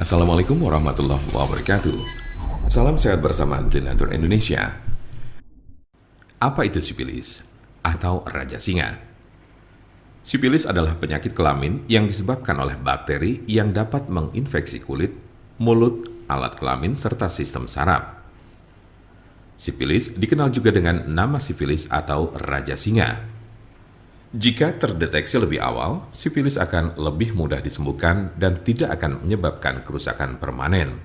Assalamualaikum warahmatullahi wabarakatuh. Salam sehat bersama Denatur Indonesia. Apa itu sipilis atau raja singa? Sipilis adalah penyakit kelamin yang disebabkan oleh bakteri yang dapat menginfeksi kulit, mulut, alat kelamin, serta sistem saraf. Sipilis dikenal juga dengan nama sifilis atau raja singa. Jika terdeteksi lebih awal, sifilis akan lebih mudah disembuhkan dan tidak akan menyebabkan kerusakan permanen.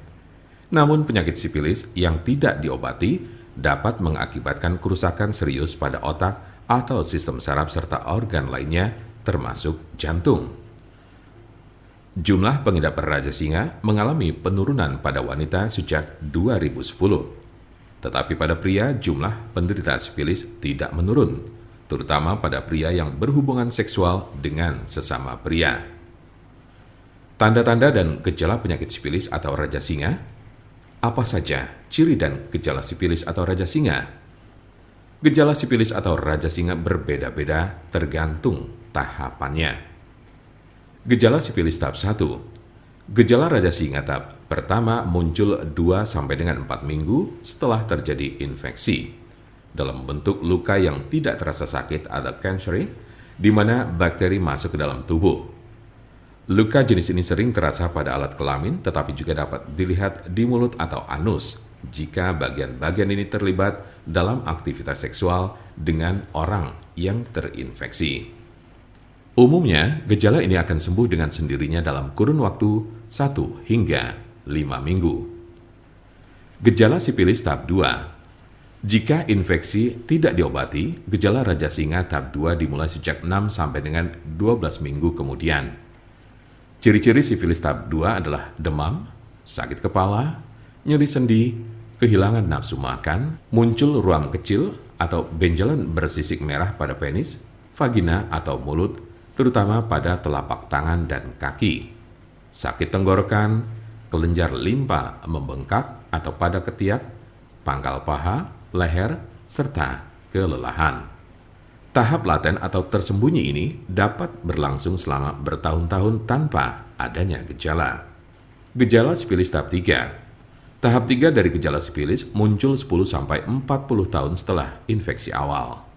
Namun penyakit sifilis yang tidak diobati dapat mengakibatkan kerusakan serius pada otak atau sistem saraf serta organ lainnya termasuk jantung. Jumlah pengidap raja singa mengalami penurunan pada wanita sejak 2010. Tetapi pada pria jumlah penderita sifilis tidak menurun, terutama pada pria yang berhubungan seksual dengan sesama pria. Tanda-tanda dan gejala penyakit sifilis atau raja singa. Apa saja ciri dan gejala sifilis atau raja singa? Gejala sifilis atau raja singa berbeda-beda tergantung tahapannya. Gejala sifilis tahap 1. Gejala raja singa tahap pertama muncul 2-4 minggu setelah terjadi infeksi dalam bentuk luka yang tidak terasa sakit atau cancer, di mana bakteri masuk ke dalam tubuh. Luka jenis ini sering terasa pada alat kelamin, tetapi juga dapat dilihat di mulut atau anus jika bagian-bagian ini terlibat dalam aktivitas seksual dengan orang yang terinfeksi. Umumnya, gejala ini akan sembuh dengan sendirinya dalam kurun waktu 1 hingga 5 minggu. Gejala sifilis tahap 2. Jika infeksi tidak diobati, gejala raja singa tahap 2 dimulai sejak 6 sampai dengan 12 minggu kemudian. Ciri-ciri sifilis tahap 2 adalah demam, sakit kepala, nyeri sendi, kehilangan nafsu makan, muncul ruam kecil atau benjolan bersisik merah pada penis, vagina atau mulut, terutama pada telapak tangan dan kaki, sakit tenggorokan, kelenjar limpa membengkak atau pada ketiak, pangkal paha, leher, serta kelelahan. Tahap laten atau tersembunyi ini dapat berlangsung selama bertahun-tahun tanpa adanya gejala. Gejala sifilis tahap 3. Tahap 3 dari gejala sifilis muncul 10-40 tahun setelah infeksi awal.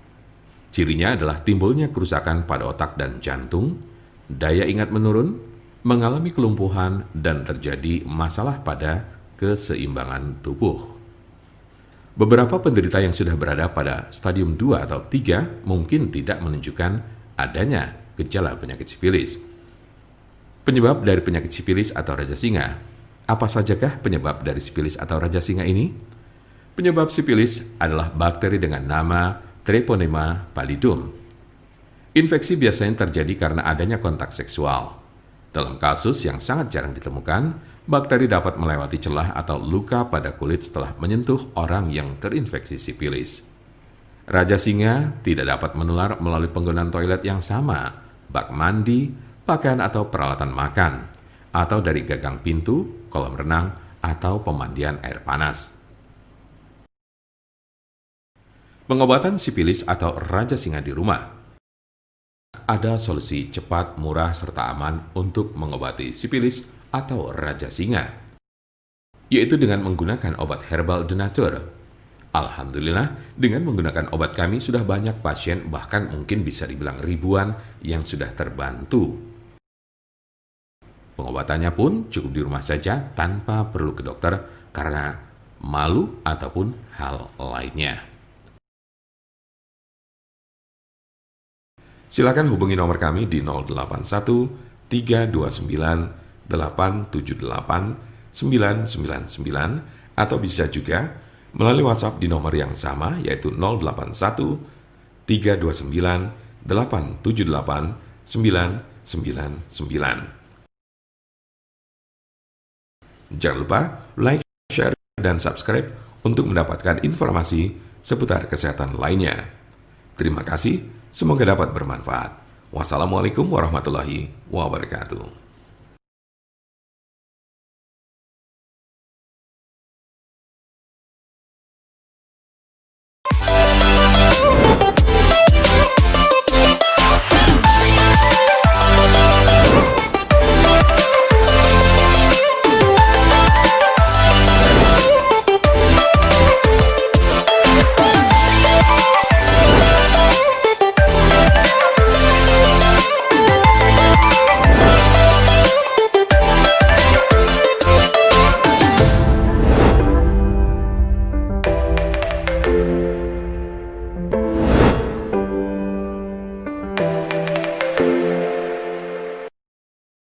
Cirinya adalah timbulnya kerusakan pada otak dan jantung, daya ingat menurun, mengalami kelumpuhan, dan terjadi masalah pada keseimbangan tubuh. Beberapa penderita yang sudah berada pada stadium 2 atau 3 mungkin tidak menunjukkan adanya gejala penyakit sifilis. Penyebab dari penyakit sifilis atau raja singa. Apa sajakah penyebab dari sifilis atau raja singa ini? Penyebab sifilis adalah bakteri dengan nama Treponema pallidum. Infeksi biasanya terjadi karena adanya kontak seksual. Dalam kasus yang sangat jarang ditemukan, bakteri dapat melewati celah atau luka pada kulit setelah menyentuh orang yang terinfeksi sifilis. Raja singa tidak dapat menular melalui penggunaan toilet yang sama, bak mandi, pakaian atau peralatan makan, atau dari gagang pintu, kolam renang, atau pemandian air panas. Pengobatan sifilis atau raja singa di rumah. Ada solusi cepat, murah, serta aman untuk mengobati sifilis atau raja singa, yaitu dengan menggunakan obat herbal Denatur. Alhamdulillah, dengan menggunakan obat kami sudah banyak pasien, bahkan mungkin bisa dibilang ribuan yang sudah terbantu. Pengobatannya pun cukup di rumah saja tanpa perlu ke dokter karena malu ataupun hal lainnya. Silakan hubungi nomor kami di 081 329 878 999 atau bisa juga melalui WhatsApp di nomor yang sama yaitu 081 329 878 999. Jangan lupa like, share, dan subscribe untuk mendapatkan informasi seputar kesehatan lainnya. Terima kasih. Semoga dapat bermanfaat. Wassalamualaikum warahmatullahi wabarakatuh.